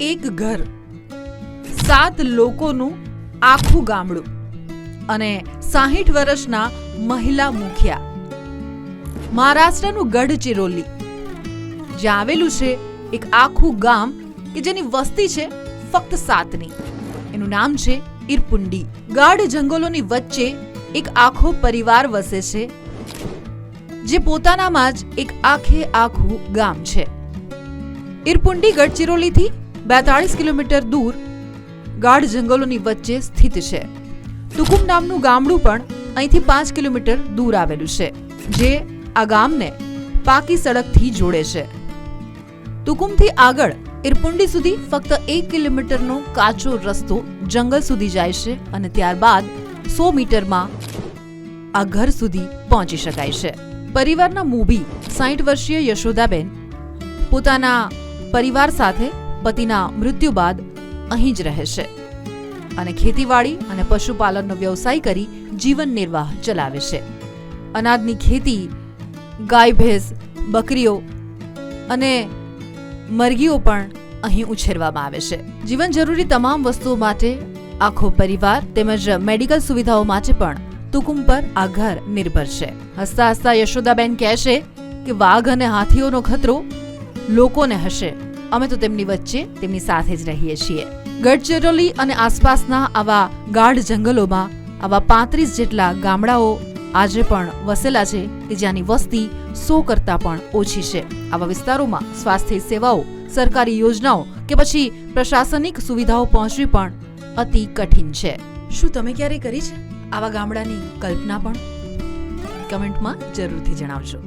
એક ઘર, 7 લોકોનું આખું ગામડું અને 60 વર્ષના મહિલા મુખિયા. મહારાષ્ટ્રનું ગઢચિરોલી, જ્યાં આવેલું છે એક આખું ગામ કે જેની વસ્તી છે ફક્ત 7ની. એનું નામ છે ઈરપુંડી. ગાઢ જંગલોની વચ્ચે એક આખો પરિવાર વસે છે, જે પોતાનામાં જ એક આખું ગામ છે. ઈરપુંડી ગઢચિરોલીથી 42 કિલોમીટર દૂર ગાઢ જંગલોની વચ્ચે સ્થિત છે. તુકુમ નામનું ગામડું પણ અહીંથી 5 કિલોમીટર દૂર આવેલું છે, જે આ ગામને પાકી સડકથી જોડે છે. તુકુમથી આગળ ઈરપુંડી સુધી ફક્ત 1 કિલોમીટરનો કાચો રસ્તો જંગલ સુધી જાય છે અને ત્યારબાદ 100 મીટરમાં આ ઘર સુધી પહોંચી શકાય છે. પરિવારના મૂવી 60 વર્ષીય યશોદાબેન પોતાના પરિવાર સાથે પતિના મૃત્યુ બાદ અહીં જ રહે છે અને ખેતીવાડી અને પશુપાલનનો વ્યવસાય કરી જીવન નિર્વાહ ચલાવે છે. અનાજની ખેતી, ગાય ભેંસ, બકરીઓ અને મરઘીઓ પણ અહીં ઉછેરવામાં આવે છે. જીવન જરૂરી તમામ વસ્તુઓ માટે આખો પરિવાર તેમજ મેડિકલ સુવિધાઓ માટે પણ તુકુમ પર આ ઘર નિર્ભર છે. હસતા હસતા યશોદાબેન કહે છે કે વાઘ અને હાથીઓનો ખતરો લોકોને હશે, અમે તો તેમની વચ્ચે તેમની સાથે જ રહીએ છીએ. ગઢચિરોલી અને આસપાસના આવા ગાઢ જંગલોમાં આવા 35 જેટલા ગામડાઓ આજે પણ વસેલા છે કે જ્યાંની વસ્તી 100 કરતા પણ ઓછી છે. આવા વિસ્તારોમાં સ્વાસ્થ્ય સેવાઓ, સરકારી યોજનાઓ કે પછી પ્રશાસનિક સુવિધાઓ પહોંચવી પણ અતિ કઠિન છે. શું તમે ક્યારે કરી છે આવા ગામડાની કલ્પના પણ? કમેન્ટમાં જરૂરથી જણાવજો.